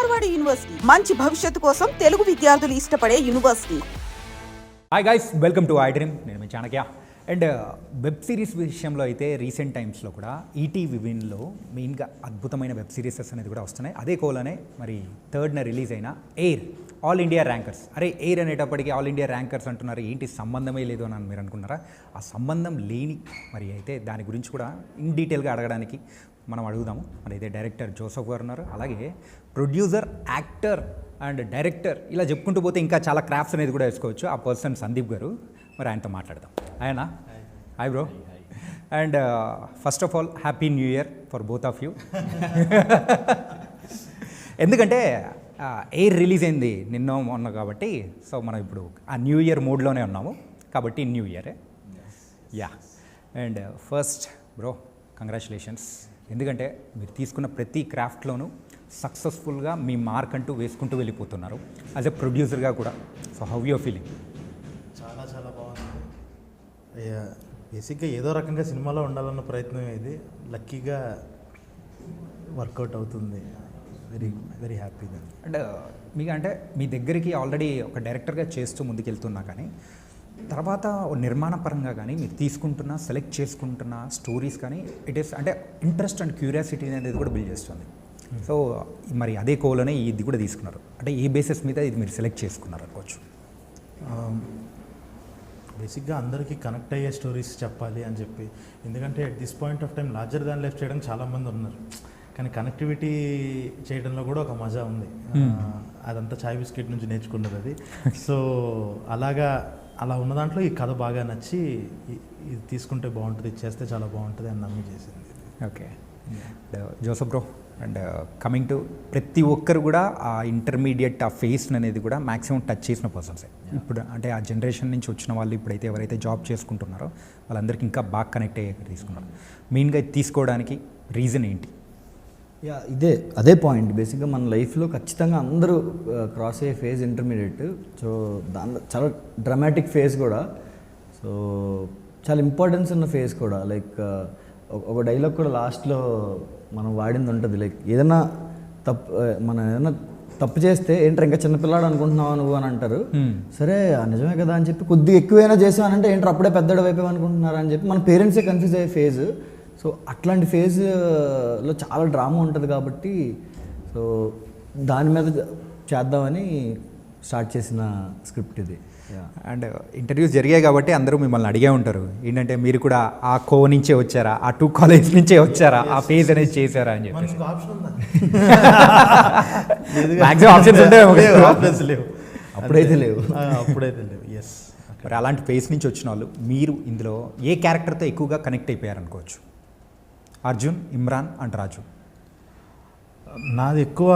Marwadi university మంచి భవిష్యత్తు కోసం తెలుగు విద్యార్థులు ఇష్టపడే university. Hi guys, welcome to I dream. నేను మీ చాణక్య. అండ్ వెబ్ సిరీస్ విషయంలో అయితే రీసెంట్ టైమ్స్లో కూడా ఈటీవీ విన్లో మెయిన్గా అద్భుతమైన వెబ్ సిరీసెస్ అనేది కూడా వస్తున్నాయి. అదే కోలనే మరి థర్డ్న రిలీజ్ అయిన ఎయిర్ ఆల్ ఇండియా ర్యాంకర్స్. అరే ఎయిర్ అనేటప్పటికీ ఆల్ ఇండియా ర్యాంకర్స్ అంటున్నారు, ఏంటి సంబంధమే లేదు అని మీరు అనుకున్నారా? ఆ సంబంధం లేని మరి అయితే దాని గురించి కూడా ఇన్ డీటెయిల్గా అడగడానికి మనం అడుగుదాము. మరి అయితే డైరెక్టర్ జోసఫ్ గారు ఉన్నారు, అలాగే ప్రొడ్యూసర్, యాక్టర్ అండ్ డైరెక్టర్, ఇలా చెప్పుకుంటూ పోతే ఇంకా చాలా క్రాఫ్ట్స్ అనేది కూడా వేసుకోవచ్చు. ఆ పర్సన్ సందీప్ గారు, మరి ఆయనతో మాట్లాడదాం. ఆయన hi bro. And first of all happy new year for both of you. ఎందుకంటే ఎయిర్ రిలీజ్ అయింది నిన్న మొన్న కాబట్టి, సో మనం ఇప్పుడు ఆ న్యూ ఇయర్ మూడ్లోనే ఉన్నాము కాబట్టి న్యూ ఇయరే. Yeah. And first bro, congratulations. ఎందుకంటే మీరు తీసుకున్న ప్రతి క్రాఫ్ట్లోనూ సక్సెస్ఫుల్గా మీ మార్క్ అంటూ వేసుకుంటూ వెళ్ళిపోతున్నారు యాజ్ ఎ ప్రొడ్యూసర్గా కూడా. So how you're feeling? చాలా చాలా బాగుంది. బేసిక్గా ఏదో రకంగా సినిమాలో ఉండాలన్న ప్రయత్నం ఇది లక్కీగా వర్కౌట్ అవుతుంది. వెరీ వెరీ హ్యాపీగా. అండ్ మీకు అంటే మీ దగ్గరికి ఆల్రెడీ ఒక డైరెక్టర్గా చేస్తూ ముందుకెళ్తున్నా కానీ తర్వాత నిర్మాణ పరంగా కానీ మీరు తీసుకుంటున్న సెలెక్ట్ చేసుకుంటున్న స్టోరీస్ కానీ ఇట్ ఈస్ అంటే ఇంట్రెస్ట్ అండ్ క్యూరియాసిటీ అనేది కూడా బిల్డ్ చేస్తుంది. సో మరి అదే కోలోనే ఇది కూడా తీసుకున్నారు. అంటే ఏ బేసిస్ మీద ఇది మీరు సెలెక్ట్ చేసుకున్నారు అనుకోవచ్చు? బేసిక్గా అందరికీ కనెక్ట్ అయ్యే స్టోరీస్ చెప్పాలి అని చెప్పి, ఎందుకంటే at this point of time larger than life చేయడానికి చాలామంది ఉన్నారు, కానీ కనెక్టివిటీ చేయడంలో కూడా ఒక మజా ఉంది. అదంతా చాయ్ బిస్కెట్ నుంచి నేర్చుకున్నది అది. సో అలా ఉన్న దాంట్లో ఈ కథ బాగా నచ్చి ఇది తీసుకుంటే బాగుంటుంది, ఇది చేస్తే చాలా బాగుంటుంది అని నమ్మి చేసింది. Okay Joseph bro, and coming to ప్రతి ఒక్కరు కూడా ఆ ఇంటర్మీడియట్ ఆ ఫేస్ అనేది కూడా మ్యాక్సిమం టచ్ చేసిన పర్సన్సే. ఇప్పుడు అంటే ఆ జనరేషన్ నుంచి వచ్చిన వాళ్ళు ఇప్పుడైతే ఎవరైతే జాబ్ చేసుకుంటున్నారో వాళ్ళందరికీ ఇంకా బాగా కనెక్ట్ అయ్యే తీసుకున్నారు. మెయిన్గా తీసుకోవడానికి రీజన్ ఏంటి? యా, అదే పాయింట్. బేసిక్గా మన లైఫ్లో ఖచ్చితంగా అందరూ క్రాస్ అయ్యే ఫేజ్ ఇంటర్మీడియట్. సో దానిలో చాలా డ్రామాటిక్ ఫేజ్ కూడా, సో చాలా ఇంపార్టెన్స్ ఉన్న ఫేజ్ కూడా. లైక్ ఒక డైలాగ్ కూడా లాస్ట్లో మనం వాడింది ఉంటుంది, లైక్ ఏదైనా తప్పు చేస్తే ఏంటంటే ఇంకా చిన్నపిల్లాడు అనుకుంటున్నావు నువ్వు అని అంటారు. సరే నిజమే కదా అని చెప్పి కొద్దిగా ఎక్కువైనా చేసామనంటే ఏంటో అప్పుడే పెద్దడు వైపు అనుకుంటున్నారు అని చెప్పి మన పేరెంట్సే కన్ఫ్యూజ్ అయ్యే ఫేజ్. సో అట్లాంటి ఫేజ్లో చాలా డ్రామా ఉంటుంది కాబట్టి సో దాని మీద చేద్దామని స్టార్ట్ చేసిన స్క్రిప్ట్ ఇది. అండ్ ఇంటర్వ్యూస్ జరిగాయి కాబట్టి అందరూ మిమ్మల్ని అడిగే ఉంటారు, ఏంటంటే మీరు కూడా ఆ కో నుంచే వచ్చారా, ఆ 2 కాలేజ్ నుంచే వచ్చారా, ఆ ఫేజ్ అనేది చేశారా అని చెప్పి. అప్పుడైతే లేవు. ఎస్. మరి అలాంటి ఫేజ్ నుంచి వచ్చిన వాళ్ళు మీరు ఇందులో ఏ క్యారెక్టర్తో ఎక్కువగా కనెక్ట్ అయిపోయారు అనుకోవచ్చు? అర్జున్, ఇమ్రాన్ అండ్ రాజు. నాది ఎక్కువ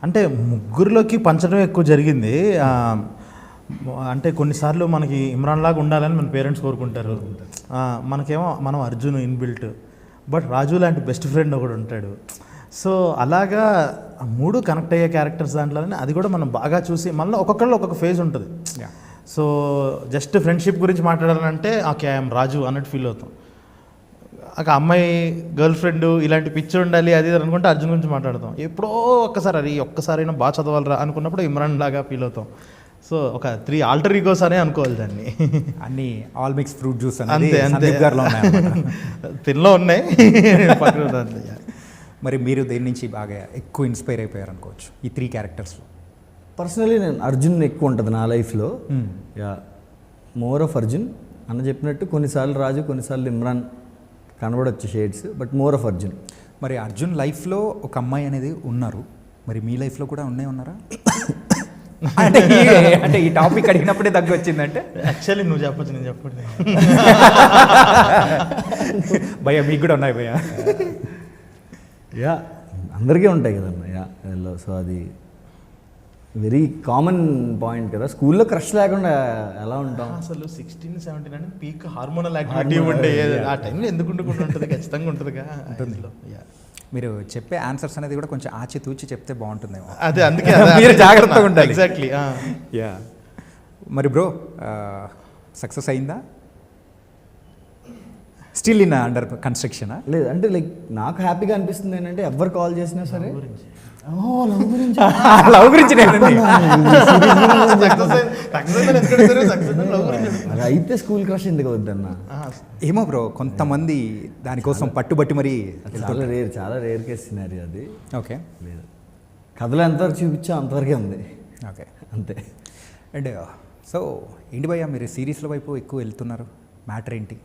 అంటే ముగ్గురిలోకి పంచడం ఎక్కువ జరిగింది. అంటే కొన్నిసార్లు మనకి ఇమ్రాన్ లాగా ఉండాలని మన పేరెంట్స్ కోరుకుంటారు, మనం అర్జున్ ఇన్బిల్ట్, బట్ రాజు లాంటి బెస్ట్ ఫ్రెండ్ ఒకడు ఉంటాడు. సో అలాగా 3 కనెక్ట్ అయ్యే క్యారెక్టర్స్ దాంట్లోనే అది కూడా మనం బాగా చూసి మళ్ళీ ఒక్కొక్కళ్ళు ఒక్కొక్క ఫేజ్ ఉంటుంది. సో జస్ట్ ఫ్రెండ్షిప్ గురించి మాట్లాడాలంటే ఓకే ఐఎమ్ రాజు అన్నట్టు ఫీల్ అవుతాం. ఒక అమ్మాయి గర్ల్ ఫ్రెండ్ ఇలాంటి పిచ్చి ఉండాలి అది అనుకుంటే అర్జున్ గురించి మాట్లాడతాం. ఎప్పుడో ఒక్కసారైనా బాగా చదవాలరా అనుకున్నప్పుడు ఇమ్రాన్ లాగా ఫీల్ అవుతాం. సో ఒక 3 ఆల్టర్ ఈగోస్ అనే అనుకోవాలి దాన్ని. అన్ని ఆల్ మిక్స్ ఫ్రూట్ జ్యూస్ అంతే తినలో ఉన్నాయి. మరి మీరు దేని నుంచి బాగా ఎక్కువ ఇన్స్పైర్ అయిపోయారు అనుకోవచ్చు ఈ 3 క్యారెక్టర్స్లో? పర్సనలీ నేను అర్జున్ ఎక్కువ ఉంటుంది నా లైఫ్లో. యా, మోర్ ఆఫ్ అర్జున్ అన్న చెప్పినట్టు. కొన్నిసార్లు రాజు, కొన్నిసార్లు ఇమ్రాన్ కనబడొచ్చు shades, but more of Arjun. మరి అర్జున్ లైఫ్లో ఒక అమ్మాయి అనేది ఉన్నారు, మరి మీ లైఫ్లో కూడా ఉన్నారా? అంటే ఈ టాపిక్ అడిగినప్పుడే దగ్గర వచ్చిందంటే యాక్చువల్లీ నువ్వు చెప్పచ్చు, నేను చెప్పండి. భయ్యా మీకు కూడా ఉన్నాయి భయ్యా? యా, అందరికీ ఉంటాయి కదన్నా. యా, సో అది వెరీ కామన్ పాయింట్ కదా. స్కూల్లో క్రష్ లేకుండా ఎలా ఉంటాం? అసలు 16-17 అంటే పీక్ హార్మోనల్ యాక్టివిటీ ఉండే ఆ టైంలో ఎందుకు ఉండకుండా ఉంటుంది? ఖచ్చితంగా ఉంటుందిగా. మీరు చెప్పే ఆన్సర్స్ అనేది కూడా కొంచెం ఆచితూచి చెప్తే బాగుంటుందేమో. అదే అందుకే మీరు జాగ్రత్తగా ఉండాలి. ఎగ్జాక్ట్లీ. యా. మరి బ్రో సక్సెస్ అయిందా? స్టిల్ ఇన్ అండర్ కన్స్ట్రక్షనా? లేదు అంటే లైక్ నాకు హ్యాపీగా అనిపిస్తుంది ఏంటంటే ఎవరు కాల్ చేసినా సరే లవ్ గురించి లవ్ గురించి నేను అది అయితే స్కూల్ క్రష్ ఎందుకు వద్దన్న? ఏమో బ్రో, కొంతమంది దానికోసం పట్టుబట్టి మరి చాలా రేర్ కేస్ సినారీ అది. ఓకే, లేదు, కథలో ఎంతవరకు చూపించా అంతవరకే ఉంది. ఓకే, అంతే. అండ్ సో ఏంటి భయ్యా మీరు సిరీస్ల వైపు ఎక్కువ వెళ్తున్నారు, మ్యాటర్ ఏంటి?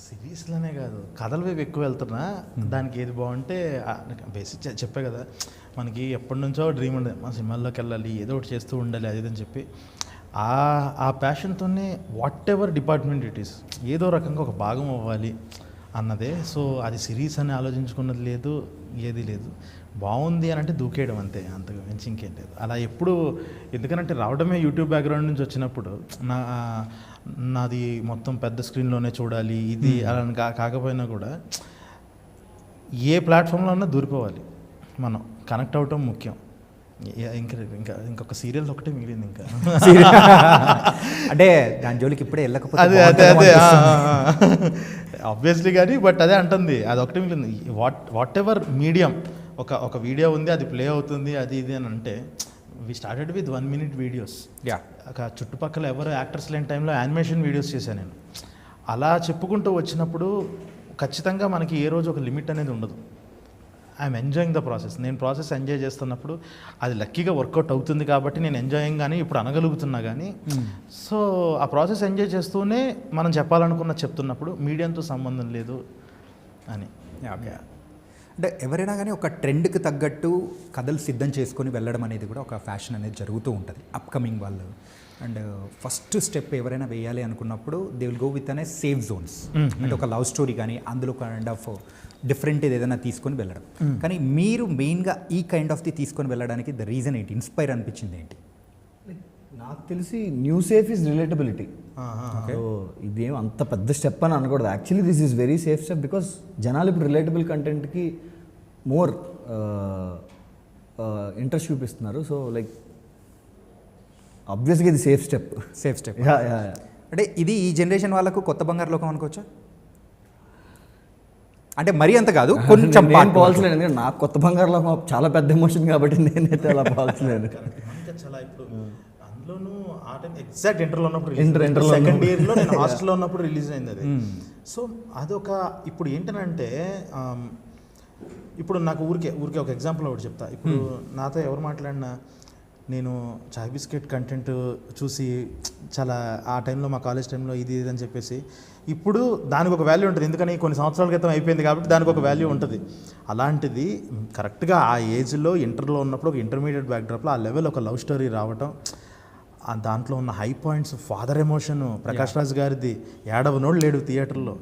సిరీస్లోనే కాదు, కథల వైపు ఎక్కువ వెళ్తున్నా. దానికి ఏది బాగుంటే బేసిక్ చెప్పే కదా, మనకి ఎప్పటి నుంచో డ్రీమ్ ఉండేది, మా సినిమాల్లోకి వెళ్ళాలి, ఏదో ఒకటి చేస్తూ ఉండాలి అది అని చెప్పి ఆ ప్యాషన్తోనే whatever department it is ఏదో రకంగా ఒక భాగం అవ్వాలి అన్నదే. సో అది సిరీస్ అని ఆలోచించుకున్నది లేదు, ఏది లేదు. బాగుంది అని అంటే దూకేయడం అంతే, అంతకు మించి ఇంకేం లేదు. అలా ఎప్పుడు, ఎందుకనంటే రావడమే యూట్యూబ్ బ్యాక్గ్రౌండ్ నుంచి వచ్చినప్పుడు నాది మొత్తం పెద్ద స్క్రీన్లోనే చూడాలి ఇది అలా కాకపోయినా కూడా ఏ ప్లాట్ఫామ్లో ఉన్నా దూరిపోవాలి, మనం కనెక్ట్ అవటం ముఖ్యం. ఇంకొక సీరియల్ ఒకటే మిగిలింది ఇంకా. అంటే దాని జోలికి ఇప్పుడే వెళ్ళకపోతే అదే ఆబ్వియస్లీ కానీ, బట్ అదే అంటుంది, అది ఒకటే మిగిలింది. వాట్ ఎవర్ మీడియం, ఒక వీడియో ఉంది, అది ప్లే అవుతుంది, అది ఇది అని అంటే we started with 1 minute videos. ఒక చుట్టుపక్కల ఎవరు యాక్టర్స్ లేని టైంలో యానిమేషన్ వీడియోస్ చేశాను నేను. అలా చెప్పుకుంటూ వచ్చినప్పుడు ఖచ్చితంగా మనకి ఏ రోజు ఒక లిమిట్ అనేది ఉండదు. I'm enjoying the process. నేను ప్రాసెస్ ఎంజాయ్ చేస్తున్నప్పుడు అది లక్కీగా వర్కౌట్ అవుతుంది కాబట్టి నేను ఎంజాయింగ్ కానీ ఇప్పుడు అనగలుగుతున్నా కానీ. సో ఆ ప్రాసెస్ ఎంజాయ్ చేస్తూనే మనం చెప్పాలనుకున్న చెప్తున్నప్పుడు మీడియంతో సంబంధం లేదు అని. ఓకే, అంటే ఎవరైనా కానీ ఒక ట్రెండ్కి తగ్గట్టు కథలు సిద్ధం చేసుకొని వెళ్ళడం అనేది కూడా ఒక ఫ్యాషన్ అనేది జరుగుతూ ఉంటుంది అప్కమింగ్ వాళ్ళు. అండ్ ఫస్ట్ స్టెప్ ఎవరైనా వేయాలి అనుకున్నప్పుడు దే విల్ గో విత్ అనే సేఫ్ జోన్స్. అంటే ఒక లవ్ స్టోరీ కానీ అందులో కైండ్ ఆఫ్ డిఫరెంట్ ఏదైనా తీసుకొని వెళ్ళడం. కానీ మీరు మెయిన్గా ఈ కైండ్ ఆఫ్ ది తీసుకొని వెళ్ళడానికి ద రీజన్ ఏంటి, ఇన్స్పైర్ అనిపించింది ఏంటి? నాకు తెలిసి new safe is relatability. So ఇదేం అంత పెద్ద స్టెప్ అని అనకూడదు. Actually this is very safe step because జనాలు ఇప్పుడు రిలేటబుల్ కంటెంట్కి మోర్ ఇంట్రెస్ట్ చూపిస్తున్నారు. సో లైక్ ఆబ్వియస్గా ఇది సేఫ్ స్టెప్. అంటే ఇది ఈ జనరేషన్ వాళ్ళకు కొత్త బంగారు లోకం అనుకోవచ్చా? అంటే మరీ అంత కాదు, కొంచెం పోల్చలేదు, ఎందుకంటే నాకు కొత్త బంగారు లోకం చాలా పెద్ద ఎమోషన్ కాబట్టి నేనైతే అలా పోల్చలేదు. చాలా ఇప్పుడు అందులోనూ ఆ టైం ఎగ్జాక్ట్ ఇంటర్లో ఉన్నప్పుడు, సెకండ్ ఇయర్లో నేను హాస్టల్లో ఉన్నప్పుడు రిలీజ్ అయింది అది. సో అదొక ఇప్పుడు ఏంటనంటే ఇప్పుడు నాకు ఊరికే ఒక ఎగ్జాంపుల్ ఒకటి చెప్తా. ఇప్పుడు నాతో ఎవరు మాట్లాడినా నేను చాయ్ బిస్కెట్ కంటెంట్ చూసి చాలా ఆ టైంలో మా కాలేజ్ టైంలో ఇది అని చెప్పేసి, ఇప్పుడు దానికి ఒక వాల్యూ ఉంటుంది, ఎందుకని కొన్ని సంవత్సరాల క్రితం అయిపోయింది కాబట్టి దానికి ఒక వాల్యూ ఉంటుంది. అలాంటిది కరెక్ట్గా ఆ ఏజ్లో ఇంటర్లో ఉన్నప్పుడు ఒక ఇంటర్మీడియట్ బ్యాక్డ్రాప్లో ఆ లెవెల్ ఒక లవ్ స్టోరీ రావటం, దాంట్లో ఉన్న high points, father emotion, Prakash Raj గారిది, ఏడవనోడు లేడు థియేటర్లో.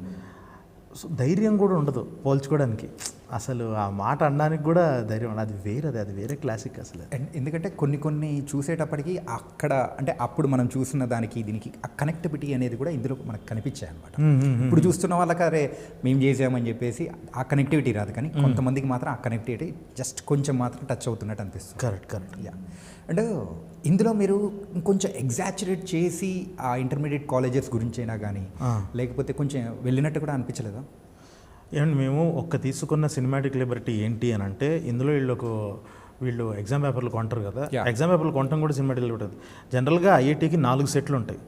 సో ధైర్యం కూడా ఉండదు పోల్చుకోవడానికి, అసలు ఆ మాట అనడానికి కూడా ధైర్యం ఉండదు. అది వేరే క్లాసిక్ అసలు. ఎందుకంటే కొన్ని చూసేటప్పటికి అక్కడ అంటే అప్పుడు మనం చూసిన దానికి దీనికి ఆ కనెక్టివిటీ అనేది కూడా ఇందులో మనకు కనిపించాయి అనమాట. ఇప్పుడు చూస్తున్న వాళ్ళకి అరే మేము చేసామని చెప్పేసి ఆ కనెక్టివిటీ రాదు, కానీ కొంతమందికి మాత్రం ఆ కనెక్టివిటీ జస్ట్ కొంచెం మాత్రం టచ్ అవుతున్నట్టు అనిపిస్తుంది. కరెక్ట్. యా, అండ్ ఇందులో మీరు ఇంకొంచెం ఎగ్జాచురేట్ చేసి ఆ ఇంటర్మీడియట్ కాలేజెస్ గురించి అయినా కానీ లేకపోతే కొంచెం వెళ్ళినట్టు కూడా అనిపించలేదా? ఏమండి, మేము తీసుకున్న సినిమాటిక్ లిబర్టీ ఏంటి అని అంటే, ఇందులో వీళ్ళు ఎగ్జామ్ పేపర్లు కొంటారు కదా, ఎగ్జామ్ పేపర్లు కొనటం కూడా సినిమాటిక్ లిబర్టీ. జనరల్గా ఐఐటీకి 4 సెట్లు ఉంటాయి,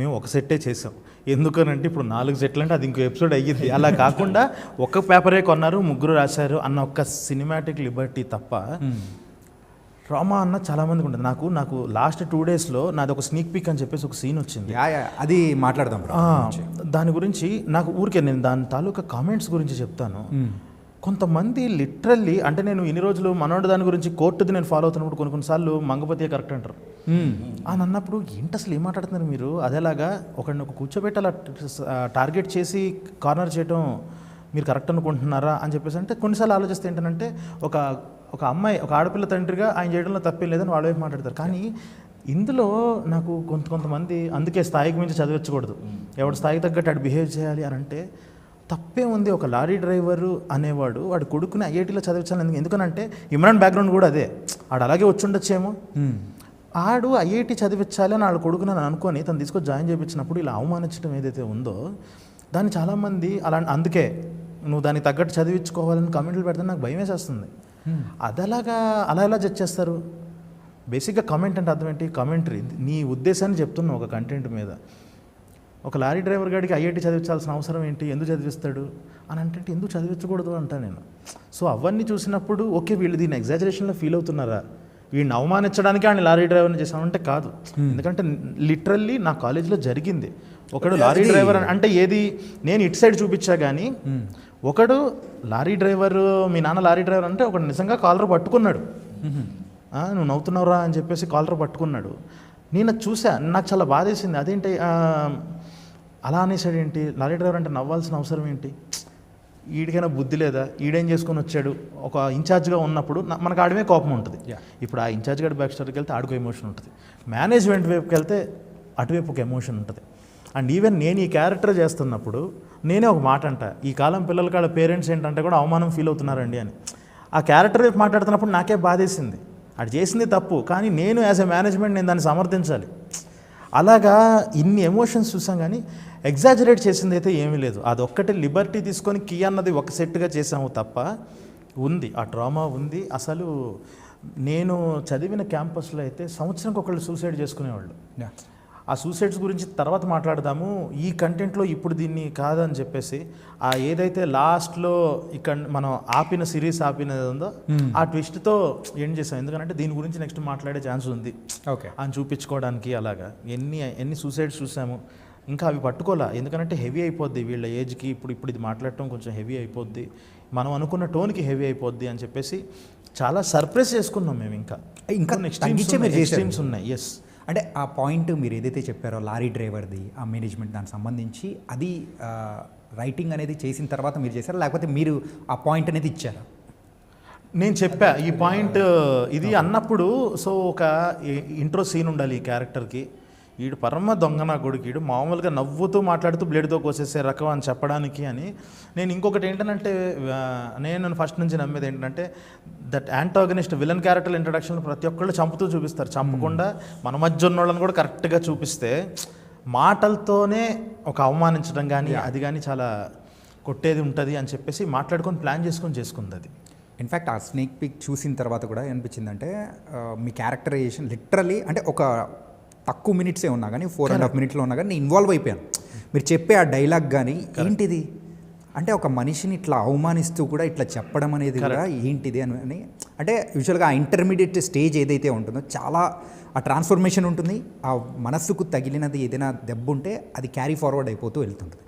మేము ఒక సెట్టే చేసాం. ఎందుకనంటే ఇప్పుడు 4 సెట్లు అంటే అది ఇంకో ఎపిసోడ్ అయ్యింది. అలా కాకుండా ఒక పేపరే కొన్నారు, 3 రాశారు అన్న ఒక సినిమాటిక్ లిబర్టీ తప్ప ట్రామా అన్న చాలామందికి ఉంటుంది. నాకు లాస్ట్ 2 daysలో నాది ఒక స్నీక్ పీక్ అని చెప్పేసి ఒక సీన్ వచ్చింది, అది మాట్లాడదాం. దాని గురించి నాకు ఊరికే నేను దాని తాలూకా కామెంట్స్ గురించి చెప్తాను. కొంతమంది లిటరల్లీ, అంటే నేను ఇన్ని రోజులు మనోడు దాని గురించి కోర్టుది నేను ఫాలో అవుతున్నప్పుడు కొన్నిసార్లు మంగపతియే కరెక్ట్ అంటారు అని అన్నప్పుడు, ఏంటి అసలు ఏం మాట్లాడుతున్నారు మీరు? అదేలాగా ఒకరిని కూర్చోబెట్టి అలా టార్గెట్ చేసి కార్నర్ చేయడం మీరు కరెక్ట్ అనుకుంటున్నారా అని చెప్పేసి అంటే కొన్నిసార్లు ఆలోచిస్తే ఏంటంటే ఒక అమ్మాయి, ఒక ఆడపిల్ల తండ్రిగా ఆయన చేయడంలో తప్పేం లేదని వాళ్ళ వైపు మాట్లాడతారు. కానీ ఇందులో నాకు కొంతమంది అందుకే స్థాయికి మించి చదివించకూడదు, ఎవరి స్థాయికి తగ్గట్టు అటు బిహేవ్ చేయాలి అని అంటే తప్పే ఉంది. ఒక లారీ డ్రైవరు అనేవాడు వాడు కొడుకుని ఐఐటీలో చదివించాలి. ఎందుకనంటే ఇమ్రాన్ బ్యాక్గ్రౌండ్ కూడా అదే, ఆడు అలాగే వచ్చి ఉండొచ్చేమో. ఆడు ఐఐటీ చదివించాలి అని ఆడు కొడుకుని అనుకొని తను తీసుకొని జాయిన్ చేయించినప్పుడు ఇలా అవమానించడం ఏదైతే ఉందో దాన్ని చాలామంది అందుకే నువ్వు దానికి తగ్గట్టు చదివించుకోవాలని కామెంట్లు పెడితే నాకు భయం వేసేస్తుంది. అది అలా ఎలా జడ్జ్ చేస్తారు? బేసిక్గా కమెంట్ అంటే అర్థం ఏంటి? కమెంటరీ. నీ ఉద్దేశాన్ని చెప్తున్నావు ఒక కంటెంట్ మీద. ఒక లారీ డ్రైవర్ గాడికి ఐఐటి చదివించాల్సిన అవసరం ఏంటి? ఎందుకు చదివిస్తాడు అని అంటే ఎందుకు చదివించకూడదు అంటా నేను. సో అవన్నీ చూసినప్పుడు ఓకే, వీళ్ళు దీన్ని ఎగ్జాజరేషన్లో ఫీల్ అవుతున్నారా, వీడిని అవమానించడానికి ఆయన లారీ డ్రైవర్ని చేసామంటే కాదు. ఎందుకంటే లిటరల్లీ నా కాలేజీలో జరిగింది. ఒకడు లారీ డ్రైవర్ అంటే ఏది నేను ఇటు సైడ్ చూపించా కానీ ఒకడు లారీ డ్రైవర్, మీ నాన్న లారీ డ్రైవర్ అంటే ఒకడు నిజంగా కాలర్ పట్టుకున్నాడు. నువ్వు నవ్వుతున్నావురా అని చెప్పేసి కాలర్ పట్టుకున్నాడు. నేను అది చూసా, నాకు చాలా బాధేసింది. అదేంటి అలా అనేసాడు ఏంటి? లారీ డ్రైవర్ అంటే నవ్వాల్సిన అవసరం ఏంటి? ఈడికైనా బుద్ధి లేదా? ఈడేం చేసుకొని వచ్చాడు? ఒక ఇన్ఛార్జ్గా ఉన్నప్పుడు మనకు ఆడమే కోపం ఉంటుంది. ఇప్పుడు ఆ ఇన్ఛార్జ్ గడి బ్యాక్ స్టోరీకి వెళ్తే ఆడుకో ఎమోషన్ ఉంటుంది, మేనేజ్మెంట్ వైపుకి వెళ్తే అటువైపు ఒక ఎమోషన్ ఉంటుంది. అండ్ ఈవెన్ నేను ఈ క్యారెక్టర్ చేస్తున్నప్పుడు నేనే ఒక మాట అంట, ఈ కాలం పిల్లల కాడ పేరెంట్స్ ఏంటంటే కూడా అవమానం ఫీల్ అవుతున్నారండి అని. ఆ క్యారెక్టర్ వైపు మాట్లాడుతున్నప్పుడు నాకే బాధేసింది. అది చేసింది తప్పు, కానీ నేను యాజ్ ఎ మేనేజ్మెంట్ నేను దాన్ని సమర్థించాలి. అలాగా ఇన్ని ఎమోషన్స్ చూసాం, కానీ ఎగ్జాజరేట్ చేసింది అయితే ఏమీ లేదు. అదొక్కటే లిబర్టీ తీసుకొని కీ అన్నది ఒక సెట్గా చేసాము తప్ప ఉంది, ఆ డ్రామా ఉంది. అసలు నేను చదివిన క్యాంపస్లో అయితే సంవత్సరంకి ఒకళ్ళు సూసైడ్ చేసుకునేవాళ్ళు. ఆ సూసైడ్స్ గురించి తర్వాత మాట్లాడదాము. ఈ కంటెంట్లో ఇప్పుడు దీన్ని కాదని చెప్పేసి ఆ ఏదైతే లాస్ట్లో ఇక్కడ మనం ఆపిన సిరీస్ ఆపినది ఉందో ఆ ట్విస్ట్తో ఎండ్ చేసాం. ఎందుకంటే దీని గురించి నెక్స్ట్ మాట్లాడే ఛాన్స్ ఉంది అని చూపించుకోవడానికి. అలాగా ఎన్ని సూసైడ్స్ చూసాము. ఇంకా అవి పట్టుకోలే, ఎందుకంటే హెవీ అయిపోద్ది వీళ్ళ ఏజ్కి. ఇప్పుడు ఇది మాట్లాడటం కొంచెం హెవీ అయిపోద్ది, మనం అనుకున్న టోన్కి హెవీ అయిపోద్ది అని చెప్పేసి చాలా సర్ప్రైజ్ చేసుకున్నాం మేము. ఇంకా నెక్స్ట్ ఎక్స్ట్రీమ్స్ ఉన్నాయి. ఎస్, అంటే ఆ పాయింట్ మీరు ఏదైతే చెప్పారో లారీ డ్రైవర్ది, ఆ మేనేజ్మెంట్ దానికి సంబంధించి అది రైటింగ్ అనేది చేసిన తర్వాత మీరు చేశారా, లేకపోతే మీరు ఆ పాయింట్ అనేది ఇచ్చారా? నేను చెప్పా ఈ పాయింట్ ఇది అన్నప్పుడు. సో ఒక ఇంట్రో సీన్ ఉండాలి ఈ క్యారెక్టర్కి. వీడు పరమ దొంగ నా కొడుకు, వీడు మామూలుగా నవ్వుతూ మాట్లాడుతూ బ్లేడ్తో కోసేసే రకం అని చెప్పడానికి అని. నేను ఇంకొకటి ఏంటంటే, నేను ఫస్ట్ నుంచి నమ్మేది ఏంటంటే దట్ యాంటాగనిస్ట్ విలన్ క్యారెక్టర్ ఇంట్రడక్షన్లో ప్రతి ఒక్కళ్ళు చంపుతూ చూపిస్తారు. చంపకుండా మన మధ్య ఉన్న వాళ్ళని కూడా కరెక్ట్గా చూపిస్తే మాటలతోనే ఒక అవమానించడం కానీ అది కానీ చాలా కొట్టేది ఉంటుంది అని చెప్పేసి మాట్లాడుకొని ప్లాన్ చేసుకుంది అది. ఇన్ఫ్యాక్ట్ ఆ స్నేక్ పిక్ చూసిన తర్వాత కూడా అనిపించిందంటే మీ క్యారెక్టరైజేషన్ లిటరలీ అంటే ఒక తక్కువ మినిట్సే ఉన్నా కానీ 4.5 మినిట్లో ఉన్నా కానీ నేను ఇన్వాల్వ్ అయిపోయాను. మీరు చెప్పే ఆ డైలాగ్ కానీ ఏంటిది అంటే ఒక మనిషిని ఇట్లా అవమానిస్తూ కూడా ఇట్లా చెప్పడం అనేది కూడా ఏంటిది అని. అంటే యూజువల్గా ఆ ఇంటర్మీడియట్ స్టేజ్ ఏదైతే ఉంటుందో చాలా ఆ ట్రాన్స్ఫర్మేషన్ ఉంటుంది. ఆ మనస్సుకు తగిలినది ఏదైనా దెబ్బ ఉంటే అది క్యారీ ఫార్వర్డ్ అయిపోతూ వెళ్తుంటుంది.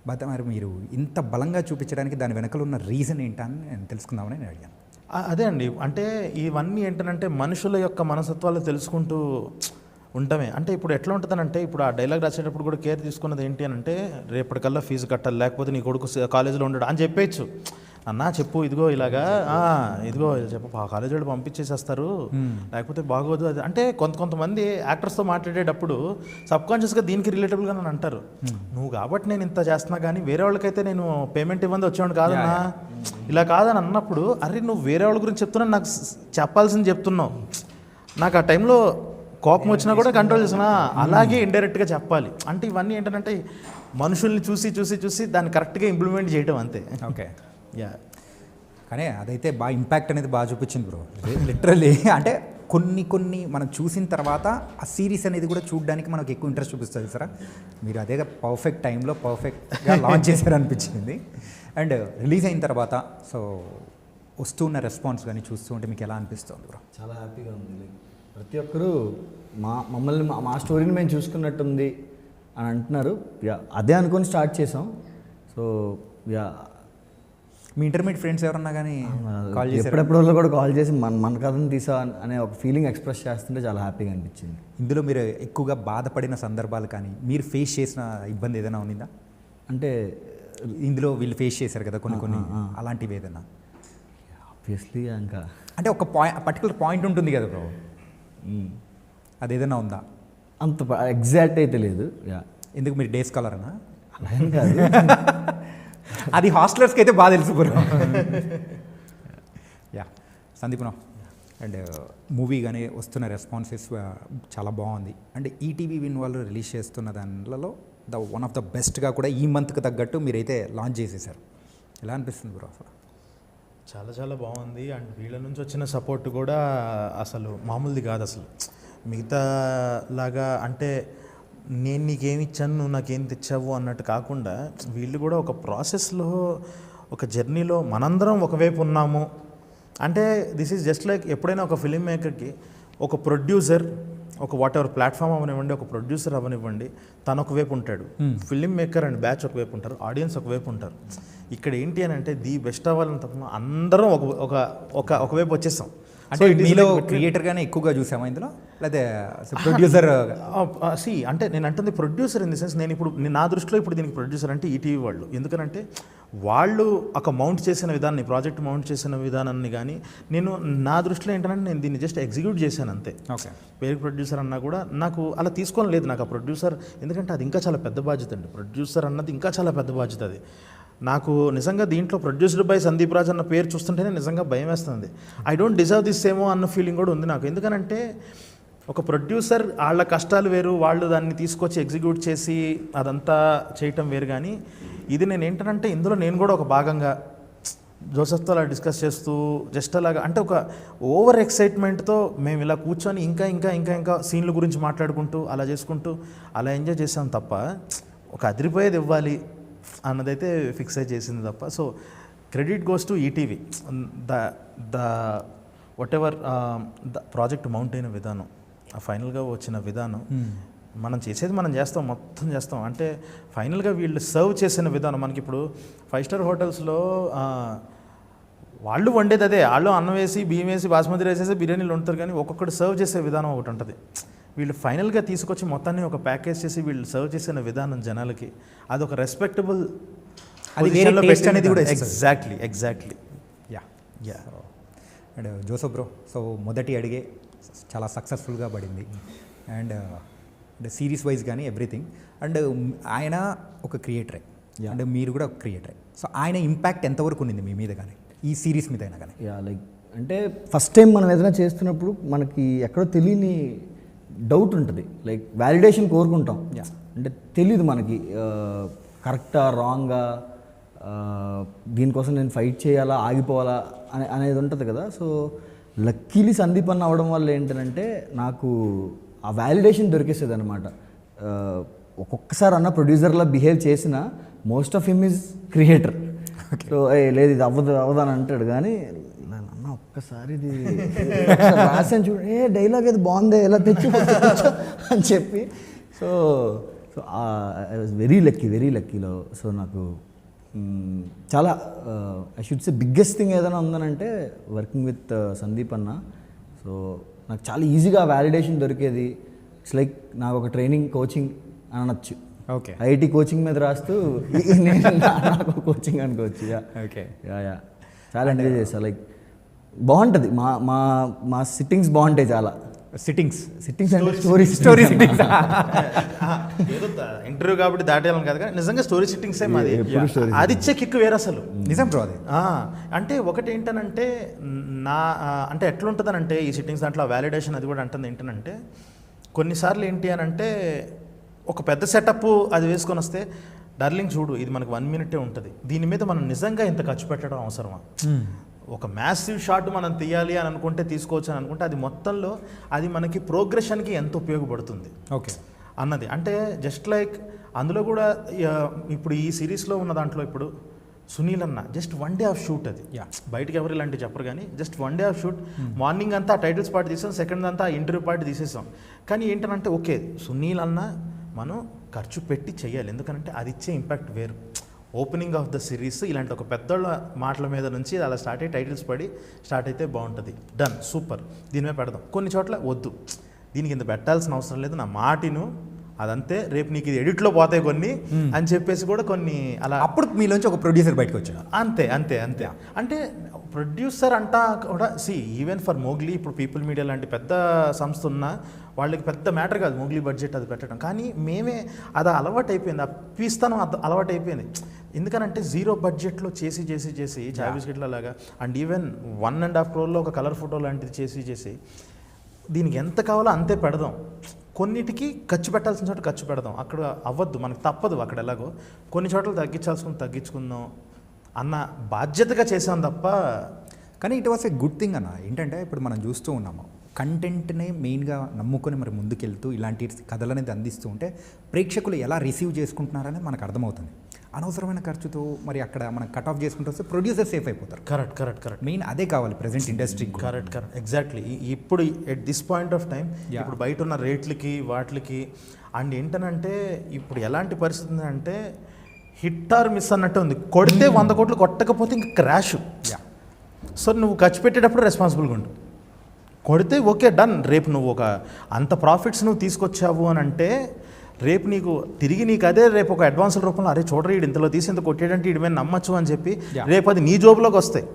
బట్ మరి మీరు ఇంత బలంగా చూపించడానికి దాని వెనకలు ఉన్న రీజన్ ఏంటని నేను తెలుసుకుందామని నేను అడిగాను. అదే అండి, అంటే ఇవన్నీ ఏంటంటే మనుషుల యొక్క మనస్తత్వాలు తెలుసుకుంటూ ఉండమే. అంటే ఇప్పుడు ఎట్లా ఉంటుందనంటే, ఇప్పుడు ఆ డైలాగ్ రాసేటప్పుడు కూడా కేర్ తీసుకున్నది ఏంటి అని అంటే, రేపటికల్లా ఫీజు కట్టాలి, లేకపోతే నీ కొడుకు కాలేజీలో ఉండడు అని చెప్పేయచ్చు. అన్నా చెప్పు, ఇదిగో ఇలాగా, ఇదిగో చెప్పు, ఆ కాలేజీ వాళ్ళు పంపించేసేస్తారు, లేకపోతే బాగోదు అది. అంటే కొంతమంది యాక్టర్స్తో మాట్లాడేటప్పుడు సబ్కాన్షియస్గా దీనికి రిలేటబుల్గా నన్ను అంటారు, నువ్వు కాబట్టి నేను ఇంత చేస్తున్నా కానీ వేరే వాళ్ళకైతే నేను పేమెంట్ ఇవ్వండి వచ్చేవాడు కాదన్నా, ఇలా కాదని అన్నప్పుడు, అరే నువ్వు వేరే వాళ్ళ గురించి చెప్తున్నా, నాకు చెప్పాల్సింది చెప్తున్నావు. నాకు ఆ టైంలో కోపం వచ్చినా కూడా కంట్రోల్ చేసినా అలాగే ఇండైరెక్ట్గా చెప్పాలి. అంటే ఇవన్నీ ఏంటంటే మనుషుల్ని చూసి దాన్ని కరెక్ట్గా ఇంప్లిమెంట్ చేయడం అంతే. Okay, yeah. కానీ అదైతే బాగా ఇంపాక్ట్ అనేది బాగా చూపించింది బ్రో. లిటరల్లీ అంటే కొన్ని మనం చూసిన తర్వాత ఆ సిరీస్ అనేది కూడా చూడడానికి మనకు ఎక్కువ ఇంట్రెస్ట్ చూపిస్తుంది సార్. మీరు అదే పర్ఫెక్ట్ టైంలో పర్ఫెక్ట్గా లాంచ్ చేశారనిపించింది. అండ్ రిలీజ్ అయిన తర్వాత సో వస్తున్న రెస్పాన్స్ కానీ చూస్తూ ఉంటే మీకు ఎలా అనిపిస్తుంది బ్రో? చాలా హ్యాపీగా ఉంది. ప్రతి ఒక్కరూ మమ్మల్ని మా స్టోరీని మేము చూసుకున్నట్టుంది అని అంటున్నారు. యా, అదే అనుకొని స్టార్ట్ చేసాం. సో యా, మీ ఇంటర్మీడియట్ ఫ్రెండ్స్ ఎవరన్నా కానీ కాల్ చేసి ఎప్పుడెప్పుడు కూడా కాల్ చేసి మన కథను తీసా అనే ఒక ఫీలింగ్ ఎక్స్ప్రెస్ చేస్తుంటే చాలా హ్యాపీగా అనిపించింది. ఇందులో మీరు ఎక్కువగా బాధపడిన సందర్భాలు కానీ మీరు ఫేస్ చేసిన ఇబ్బంది ఏదైనా ఉందా? అంటే ఇందులో వీళ్ళు ఫేస్ చేశారు కదా కొన్ని అలాంటివి ఏదైనా? ఆబ్వియస్లీ ఇంకా అంటే ఒక పర్టికులర్ పాయింట్ ఉంటుంది కదా బ్రో, అదేదైనా ఉందా? అంత ఎగ్జాక్ట్ అయితే లేదు. యా, ఎందుకు మీరు డే స్కాలర్ అన్నా? అలా ఏం కాదు, అది హాస్టలర్స్కి అయితే బాగా తెలుసు bro. Yeah, Sandeep and movie కానీ వస్తున్న రెస్పాన్సెస్ చాలా బాగుంది. అండ్ ఈటీవీ విన్ వాళ్ళు రిలీజ్ చేస్తున్న దానిలో వన్ ఆఫ్ ద బెస్ట్గా కూడా ఈ మంత్కి తగ్గట్టు మీరైతే లాంచ్ చేసేసారు. ఎలా అనిపిస్తుంది బ్రో అసలు? చాలా చాలా బాగుంది. అండ్ వీళ్ళ నుంచి వచ్చిన సపోర్ట్ కూడా అసలు మామూలుది కాదు. అసలు మిగతా లాగా అంటే నేను నీకేమి ఇచ్చాను నువ్వు నాకేం తెచ్చావు అన్నట్టు కాకుండా వీళ్ళు కూడా ఒక ప్రాసెస్లో ఒక జర్నీలో మనందరం ఒకవైపు ఉన్నాము. అంటే దిస్ ఈజ్ జస్ట్ లైక్ ఎప్పుడైనా ఒక ఫిలిం మేకర్కి ఒక ప్రొడ్యూసర్ ఒక వాట్ ఎవర్ ప్లాట్ఫామ్ అవనివ్వండి, ఒక ప్రొడ్యూసర్ అవనివ్వండి, తను ఒకవైపు ఉంటాడు, ఫిలిం మేకర్ అండ్ బ్యాచ్ ఒకవైపు ఉంటారు, ఆడియన్స్ ఒకవైపు ఉంటారు. ఇక్కడ ఏంటి అని అంటే ది బెస్ట్ అవ్వాలని తప్ప అందరం ఒకవైపు వచ్చేస్తాం. అంటే మీలో క్రియేటర్గానే ఎక్కువగా చూసామా ఇందులో, లేదా ప్రొడ్యూసర్? అంటే నేను అంటుంది ప్రొడ్యూసర్ ఇన్ ది సెన్స్, నేను ఇప్పుడు నా దృష్టిలో ఇప్పుడు దీనికి ప్రొడ్యూసర్ అంటే ఈటీవీ వాళ్ళు. ఎందుకంటే వాళ్ళు ఒక మౌంట్ చేసిన విధానాన్ని, ప్రాజెక్ట్ మౌంట్ చేసిన విధానాన్ని కానీ నేను నా దృష్టిలో ఏంటంటే నేను దీన్ని జస్ట్ ఎగ్జిక్యూట్ చేశాను అంతే. ఓకే, పేరు ప్రొడ్యూసర్ అన్నా కూడా నాకు అలా తీసుకోవడం లేదు. నాకు ఆ ప్రొడ్యూసర్, ఎందుకంటే అది ఇంకా చాలా పెద్ద బాధ్యత అండి. ప్రొడ్యూసర్ అన్నది ఇంకా చాలా పెద్ద బాధ్యత. అది నాకు నిజంగా దీంట్లో ప్రొడ్యూస్డ్ బై సందీప్ రాజ్ అన్న పేరు చూస్తుంటేనే నిజంగా భయం వేస్తుంది. ఐ డోంట్ డిజర్వ్ దిస్ ఏమో అన్న ఫీలింగ్ కూడా ఉంది నాకు. ఎందుకనంటే ఒక ప్రొడ్యూసర్ వాళ్ళ కష్టాలు వేరు, వాళ్ళు దాన్ని తీసుకొచ్చి ఎగ్జిక్యూట్ చేసి అదంతా చేయటం వేరు. కానీ ఇది నేను ఏంటంటే ఇందులో నేను కూడా ఒక భాగంగా జోసెఫ్తో అలా డిస్కస్ చేస్తూ జస్ట్ అలాగా అంటే ఒక ఓవర్ ఎక్సైట్మెంట్తో మేము ఇలా కూర్చొని ఇంకా ఇంకా ఇంకా ఇంకా సీన్ల గురించి మాట్లాడుకుంటూ అలా చేసుకుంటూ అలా ఎంజాయ్ చేసాం తప్ప ఒక అదిరిపోయేది ఇవ్వాలి అన్నదైతే ఫిక్స్ అయి చేసింది తప్ప. So credit goes to ETV. The what ever the project mount అయిన విధానం, ఫైనల్గా వచ్చిన విధానం, మనం చేసేది మనం చేస్తాం, మొత్తం చేస్తాం. అంటే ఫైనల్గా వీళ్ళు సర్వ్ చేసిన విధానం, మనకి ఇప్పుడు 5 స్టార్ హోటల్స్లో వాళ్ళు వండేది అదే, వాళ్ళు అన్నం వేసి బియ్యం వేసి బాస్మతి రైస్ వేసి బిర్యానీలు వండుతారు. కానీ ఒక్కొక్కటి సర్వ్ చేసే విధానం ఒకటి ఉంటుంది. వీళ్ళు ఫైనల్గా తీసుకొచ్చి మొత్తాన్ని ఒక ప్యాకేజ్ చేసి వీళ్ళు సర్వ్ చేసిన విధానం జనాలకి అదొక రెస్పెక్టబుల్ అనేది కూడా. Exactly yeah. And Joseph bro, so మొదటి అడిగే చాలా సక్సెస్ఫుల్గా పడింది. అండ్ సిరీస్ వైజ్ కానీ ఎవ్రీథింగ్. అండ్ ఆయన ఒక క్రియేటరే, అండ్ మీరు కూడా ఒక క్రియేటరే. సో ఆయన ఇంపాక్ట్ ఎంతవరకు ఉంది మీ మీద కానీ, ఈ సిరీస్ మీద అయినా కానీ? లైక్ అంటే ఫస్ట్ టైం మనం ఏదైనా చేస్తున్నప్పుడు మనకి ఎక్కడో తెలియని డౌట్ ఉంటుంది. లైక్ వ్యాలిడేషన్ కోరుకుంటాం. అంటే తెలీదు మనకి కరెక్టా రాంగా, దీనికోసం నేను ఫైట్ చేయాలా ఆగిపోవాలా అనేది ఉంటుంది కదా. సో లక్కీలీ సందీప్ అన్న అవడం వల్ల ఏంటంటే నాకు ఆ వ్యాలిడేషన్ దొరికేసేది అనమాట. ఒక్కొక్కసారి అన్న ప్రొడ్యూసర్లా బిహేవ్ చేసిన most of him is creator. So లేదు ఇది అవ్వదని అంటాడు. కానీ అన్న ఒక్కసారి ఇది రాసాను చూడు, డైలాగ్ ఏది బాగుందే ఎలా తెచ్చు అని చెప్పి. సో ఐ వాజ్ వెరీ లక్కీలో. సో నాకు చాలా I should say biggest thing ఏదైనా ఉందనంటే వర్కింగ్ విత్ సందీప్ అన్న. సో నాకు చాలా ఈజీగా వ్యాలిడేషన్ దొరికేది. ఇట్స్ లైక్ నాకు ఒక ట్రైనింగ్ కోచింగ్ అనొచ్చు. ఓకే, ఐఐటి కోచింగ్ మీద రాస్తూ నాకు కోచింగ్ అనుకోవచ్చు. ఓకే, యా చాలా ఎంజాయ్ చేస్తాను. లైక్ బాగుంటుంది. మా సిట్టింగ్స్ బాగుంటాయి చాలా. సిట్టింగ్స్ అంటే స్టోరీ సిట్టింగ్స్. ఇంటర్వ్యూ కాబట్టి దాటేయాలని కాదు, కానీ నిజంగా స్టోరీ సిట్టింగ్స్ మాది. అది ఇచ్చే కిక్ వేరు అసలు. నిజం బ్రో అది. అంటే ఒకటి ఏంటనంటే నా అంటే ఎట్లుంటుందనంటే ఈ సిట్టింగ్స్ దాంట్లో వ్యాలిడేషన్ అది కూడా అంటుంది ఏంటనంటే కొన్నిసార్లు ఏంటి అని అంటే ఒక పెద్ద సెటప్ అది వేసుకొని వస్తే డార్లింగ్ చూడు ఇది మనకు 1 మినిటే ఉంటుంది, దీని మీద మనం నిజంగా ఇంత ఖర్చు పెట్టడం అవసరమా? ఒక మ్యాసివ్ షాట్ మనం తీయాలి అని అనుకుంటే తీసుకోవచ్చు అని అనుకుంటే అది మొత్తంలో అది మనకి ప్రోగ్రెషన్కి ఎంత ఉపయోగపడుతుంది ఓకే అన్నది. అంటే జస్ట్ లైక్ అందులో కూడా ఇప్పుడు ఈ సిరీస్లో ఉన్న దాంట్లో ఇప్పుడు సునీల్ అన్న జస్ట్ 1 డే ఆఫ్ షూట్. అది బయటకు ఎవరు ఇలాంటివి చెప్పరు, కానీ just 1 day of shoot. Morning అంతా టైటిల్స్ పార్ట్ తీసాం, సెకండ్ అంతా ఇంటర్వ్యూ పార్ట్ తీసేసాం. కానీ ఏంటంటే ఓకే సునీల్ అన్న మనం ఖర్చు పెట్టి చెయ్యాలి, ఎందుకంటే అది ఇచ్చే ఇంపాక్ట్ వేరు. ఓపెనింగ్ ఆఫ్ ద సిరీస్ ఇలాంటి ఒక పెద్దోళ్ళ మాటల మీద నుంచి అలా స్టార్ట్ అయ్యి టైటిల్స్ పడి స్టార్ట్ అయితే బాగుంటుంది. డన్, సూపర్, దీని మీద పెడదాం. కొన్ని చోట్ల వద్దు, దీనికి ఇంత పెట్టాల్సిన అవసరం లేదు, నా మాటిను అదంతే, రేపు నీకు ఇది ఎడిట్లో పోతాయి కొన్ని అని చెప్పేసి కూడా కొన్ని అలా. అప్పుడు మీలోంచి ఒక ప్రొడ్యూసర్ బయటకు వచ్చాడు. అంతే అంతే అంతే. అంటే ప్రొడ్యూసర్ అంటా కూడా ఈవెన్ ఫర్ మోగ్లీ ఇప్పుడు పీపుల్ మీడియా లాంటి పెద్ద సంస్థ ఉన్నా వాళ్ళకి పెద్ద మ్యాటర్ కాదు మోగ్లీ బడ్జెట్ అది పెట్టడం. కానీ మేమే అది అలవాటు అయిపోయింది, ఆ పీస్తానం అలవాటు అయిపోయింది. ఎందుకనంటే 0 బడ్జెట్లో చేసి చేసి చేసి చాయ్ బిస్కెట్ల లాగా అండ్ ఈవెన్ 1.5 crore ఒక కలర్ ఫోటో లాంటిది చేసి చేసి దీనికి ఎంత కావాలో అంతే పెడదాం. కొన్నిటికి ఖర్చు పెట్టాల్సిన చోట ఖర్చు పెడదాం, అక్కడ అవ్వద్దు, మనకు తప్పదు అక్కడ ఎలాగో. కొన్ని చోట్ల తగ్గించాల్సుకుని తగ్గించుకుందాం అన్న బాధ్యతగా చేసాం తప్ప కానీ it was a good thing అన్న. ఏంటంటే ఇప్పుడు మనం చూస్తూ ఉన్నాము, కంటెంట్నే మెయిన్గా నమ్ముకొని మరి ముందుకెళ్తూ ఇలాంటి కథలు అనేది అందిస్తూ ఉంటే ప్రేక్షకులు ఎలా రిసీవ్ చేసుకుంటున్నారనేది మనకు అర్థమవుతుంది. అనవసరమైన ఖర్చుతో మరి అక్కడ మనం కట్ ఆఫ్ చేసుకుంటూ వస్తే ప్రొడ్యూసర్ సేఫ్ అయిపోతారు. కరెక్ట్ మెయిన్ అదే కావాలి ప్రజెంట్ ఇండస్ట్రీకి. Correct exactly. ఇప్పుడు at this point of time ఇప్పుడు బయట ఉన్న రేట్లకి వాటికి అండ్ ఏంటనంటే ఇప్పుడు ఎలాంటి పరిస్థితి అంటే హిట్ ఆర్ మిస్ అన్నట్టు ఉంది. కొడితే 100 కోట్లు, కొట్టకపోతే ఇంక క్రాష్. సో నువ్వు ఖర్చు పెట్టేటప్పుడు రెస్పాన్సిబుల్గా ఉండు. కొడితే ఓకే డన్. రేపు నువ్వు ఒక అంత ప్రాఫిట్స్ నువ్వు తీసుకొచ్చావు అని అంటే రేపు నీకు తిరిగి నీకు అదే రేపు ఒక అడ్వాన్సుల రూపంలో అరే చూడరా వీడు ఇంతలో తీసి ఇంత కొట్టేటంటే వీడి మీద నమ్మచ్చు అని చెప్పి రేపు అది నీ జోబులోకి వస్తాయి.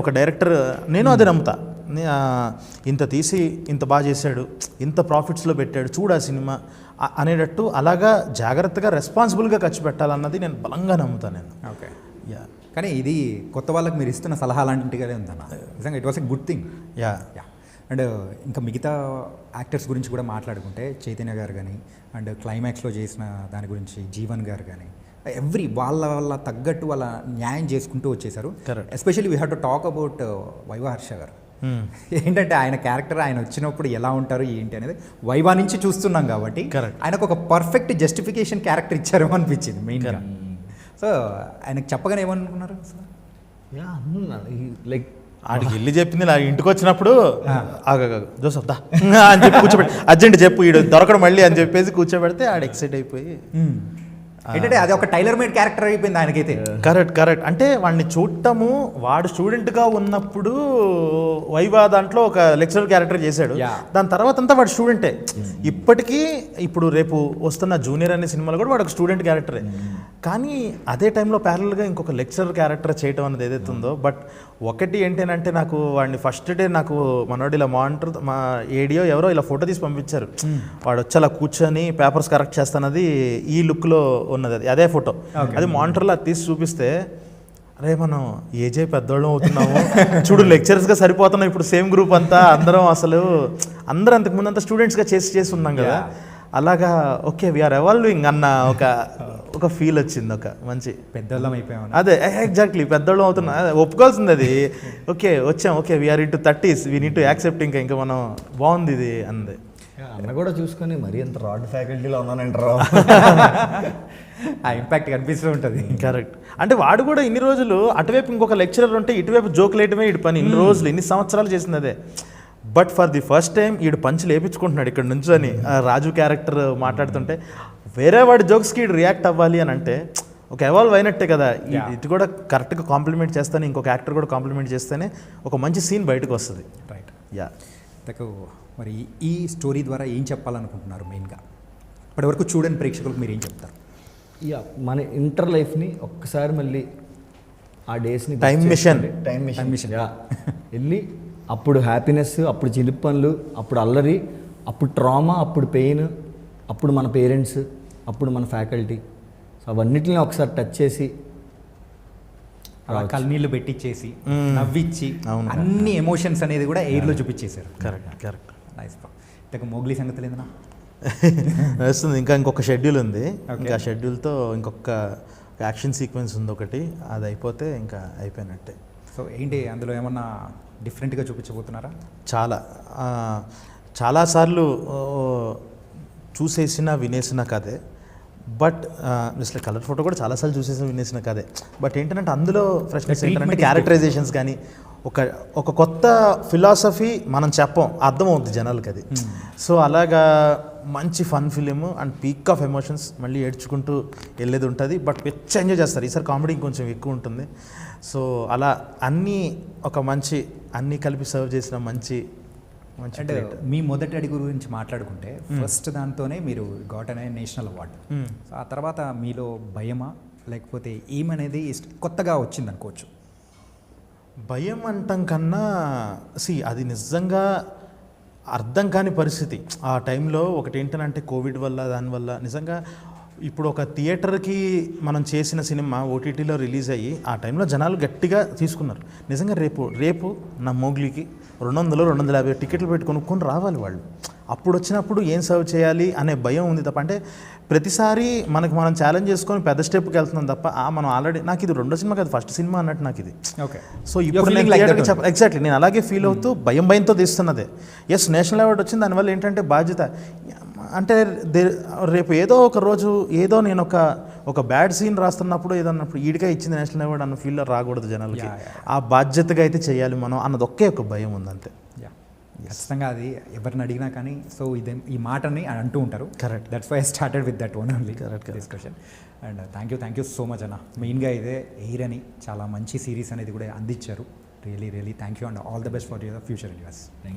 ఒక డైరెక్టర్ నేను అదే నమ్ముతా. ఇంత తీసి ఇంత బాగా చేశాడు, ఇంత ప్రాఫిట్స్లో పెట్టాడు, చూడు ఆ సినిమా అనేటట్టు అలాగా జాగ్రత్తగా రెస్పాన్సిబుల్గా ఖర్చు పెట్టాలన్నది నేను బలంగా నమ్ముతాను నేను. Okay yeah. కానీ ఇది కొత్త వాళ్ళకి మీరు ఇస్తున్న సలహా అలాంటిగానే ఉందన్న. నిజంగా it was a good thing. Yeah. And ఇంకా మిగతా యాక్టర్స్ గురించి కూడా మాట్లాడుకుంటే చైతన్య గారు కానీ అండ్ క్లైమాక్స్లో చేసిన దాని గురించి జీవన్ గారు కానీ వాళ్ళ తగ్గట్టు వాళ్ళ న్యాయం చేసుకుంటూ వచ్చేసారు. Especially we have to talk about viva Harsha గారు. ఏంటంటే ఆయన క్యారెక్టర్ ఆయన వచ్చినప్పుడు ఎలా ఉంటారు ఏంటి అనేది వైవా నుంచి చూస్తున్నాం కాబట్టి ఆయనకు ఒక పర్ఫెక్ట్ జస్టిఫికేషన్ క్యారెక్టర్ ఇచ్చారేమో అనిపించింది మెయిన్గా. సో ఆయనకు చెప్పగానే ఏమనుకున్నారు? లైక్ ఆడికి వెళ్ళి చెప్పింది నా ఇంటికి వచ్చినప్పుడు జోసఫ్ దా అని చెప్పి కూర్చోబెట్టి అర్జెంట్ చెప్పు ఈడు దొరకడం మళ్ళీ అని చెప్పేసి కూర్చోబెడితే ఆడు ఎక్సైట్ అయిపోయి ఏంటంటే అది ఒక టైలర్ మేడ్ క్యారెక్టర్ అయిపోయింది ఆయనకైతే. కరెక్ట్. అంటే వాడిని చూడటము వాడు స్టూడెంట్గా ఉన్నప్పుడు వైవా దాంట్లో ఒక లెక్చరర్ క్యారెక్టర్ చేశాడు. దాని తర్వాత అంతా వాడు స్టూడెంటే. ఇప్పటికీ ఇప్పుడు రేపు వస్తున్న జూనియర్ అనే సినిమాలో కూడా వాడు ఒక స్టూడెంట్ క్యారెక్టరే. కానీ అదే టైంలో ప్యారల్గా ఇంకొక లెక్చరర్ క్యారెక్టర్ చేయటం అనేది ఏదైతే ఉందో బట్ ఒకటి ఏంటంటే నాకు వాడిని ఫస్ట్ డే నాకు మనోడు ఇలా మానిటర్ మా ఏడియో ఎవరో ఇలా ఫోటో తీసి పంపించారు. వాడు వచ్చి అలా కూర్చొని పేపర్స్ కరెక్ట్ చేస్తానది ఈ లుక్లో ఉన్నది అదే ఫోటో. అది మానిటర్లో అది తీసి చూపిస్తే అరే మనం ఏజే పెద్దోళ్ళం అవుతున్నాము చూడు లెక్చరర్స్గా సరిపోతున్నాం ఇప్పుడు సేమ్ గ్రూప్ అంతా అందరం అంతకుముందు అంతా స్టూడెంట్స్గా చేసి ఉన్నాం కదా. అలాగా ఓకే వీఆర్ ఎవాల్వింగ్ అన్న ఒక ఫీల్ వచ్చింది. ఒక మంచి పెద్దోళ్ళం అయిపోయాం. అదే ఎగ్జాక్ట్లీ పెద్దోళ్ళం అవుతున్నా ఒప్పుకోవాల్సింది అది. Okay we're into 30s we need to accept ఇంకా మనం బాగుంది ఇది అంది. అన్న కూడా చూసుకొని మరీ అంత రాడ్ ఫ్యాకల్టీలో ఉన్నానంటారా ఆ ఇంపాక్ట్ కనిపిస్తూ ఉంటుంది. కరెక్ట్. అంటే వాడు కూడా ఇన్ని రోజులు అటువైపు ఇంకొక లెక్చరర్ ఉంటే ఇటువైపు జోక్ లేయటమే ఇటు పని. ఇన్ని రోజులు ఇన్ని సంవత్సరాలు చేసింది అదే. But for the first time ఈడు పంచి లేపించుకుంటున్నాడు ఇక్కడ నుంచి అని రాజు క్యారెక్టర్ మాట్లాడుతుంటే వేరే వాడి జోక్స్కి ఈడు రియాక్ట్ అవ్వాలి అని అంటే ఒక ఎవాల్వ్ అయినట్టే కదా. ఇటు కూడా కరెక్ట్గా కాంప్లిమెంట్ చేస్తేనే ఇంకొక యాక్టర్ కూడా కాంప్లిమెంట్ చేస్తేనే ఒక మంచి సీన్ బయటకు వస్తుంది. రైట్. యా. మరి ఈ స్టోరీ ద్వారా ఏం చెప్పాలనుకుంటున్నారు మెయిన్గా? ఇప్పటివరకు చూడని ప్రేక్షకులకు మీరు ఏం చెప్తారు? మన ఇంటర్ లైఫ్ని ఒక్కసారి మళ్ళీ ఆ డేస్ని టైం మిషన్ వెళ్ళి అప్పుడు హ్యాపీనెస్, అప్పుడు చిలిపి పనులు, అప్పుడు అల్లరి, అప్పుడు ట్రామా, అప్పుడు పెయిన్, అప్పుడు మన పేరెంట్స్, అప్పుడు మన ఫ్యాకల్టీ, సో అవన్నిటిని ఒకసారి టచ్ చేసి కళ్ళనీళ్ళు పెట్టించేసి నవ్విచ్చి అన్ని ఎమోషన్స్ అనేది కూడా ఎయిర్లో చూపించేశారు. కరెక్ట్. Nice bro. ఇంతకు మోగ్లీ సంగతి లేదన్నా వస్తుంది. ఇంకొక షెడ్యూల్ ఉంది. ఇంకా షెడ్యూల్తో ఇంకొక యాక్షన్ సీక్వెన్స్ ఉంది ఒకటి. అది అయిపోతే ఇంకా అయిపోయినట్టే. సో ఏంటి అందులో ఏమన్నా డిఫరెంట్గా చూపించబోతున్నారా? చాలాసార్లు చూసేసిన వినేసిన కథే. బట్ జస్ట్ కలర్ ఫోటో కూడా చాలాసార్లు చూసేసిన వినేసిన కథే. బట్ ఏంటంటే అందులో ఫ్రెష్నెస్ ఏంటంటే క్యారెక్టరైజేషన్స్ కానీ ఒక కొత్త ఫిలాసఫీ మనం చెప్పం, అర్థమవుతుంది జనాలకి అది. సో అలాగా మంచి fun film and peak of emotions, మళ్ళీ ఏడ్చుకుంటూ వెళ్ళేది ఉంటుంది. బట్ పిచ్చ ఎంజాయ్ చేస్తారు. ఈసారి కామెడీ కొంచెం ఎక్కువ ఉంటుంది. సో అలా అన్నీ కలిపి సర్వ్ చేసిన మంచి అంటే మీ మొదటి అడుగు గురించి మాట్లాడుకుంటే ఫస్ట్ దాంతోనే మీరు గాట్ అనే నేషనల్ అవార్డు. సో ఆ తర్వాత మీలో భయమా లేకపోతే ఏమనేది కొత్తగా వచ్చింది అనుకోవచ్చు? భయం అంటాం కన్నా అది నిజంగా అర్థం కాని పరిస్థితి ఆ టైంలో. ఒకటి ఏంటంటే కోవిడ్ వల్ల దానివల్ల నిజంగా ఇప్పుడు ఒక థియేటర్కి మనం చేసిన సినిమా ఓటీటీలో రిలీజ్ అయ్యి ఆ టైంలో జనాలు గట్టిగా తీసుకున్నారు. నిజంగా రేపు నా మోగ్లీకి 200-250 టికెట్లు పెట్టి కొనుక్కొని రావాలి వాళ్ళు. అప్పుడు వచ్చినప్పుడు ఏం సర్వ్ చేయాలి అనే భయం ఉంది తప్ప, అంటే ప్రతిసారి మనం ఛాలెంజ్ చేసుకొని పెద్ద స్టెప్కి వెళ్తున్నాం తప్ప మనం ఆల్రెడీ నాకు ఇది రెండో సినిమా కాదు ఫస్ట్ సినిమా అన్నట్టు నాకు ఇది. ఓకే, సో ఇప్పుడు నేను థియేటర్కి ఎగ్జాక్ట్లీ నేను అలాగే ఫీల్ అవుతూ భయంతో తీస్తున్నదే. ఎస్, నేషనల్ అవార్డు వచ్చింది, దానివల్ల ఏంటంటే బాధ్యత. అంటే రేపు ఏదో ఒక రోజు ఏదో నేను ఒక బ్యాడ్ సీన్ రాస్తున్నప్పుడు ఏదో అన్నప్పుడు ఈడిగా ఇచ్చింది నేషనల్ అవార్డు అన్న ఫీల్లో రాకూడదు జనాలకి. ఆ బాధ్యతగా అయితే చేయాలి మనం అన్నది ఒకే ఒక భయం ఉంది అంతే. ఖచ్చితంగా అది ఎవరిని అడిగినా కానీ సో ఈ మాటని అంటూ ఉంటారు. Correct, that's why I started with that only correct discussion. And thank you so much అన్న. మెయిన్గా ఇదే ఎయిర్ అని చాలా మంచి సిరీస్ అనేది కూడా అందించారు. Really thank you and all the best for your future invest.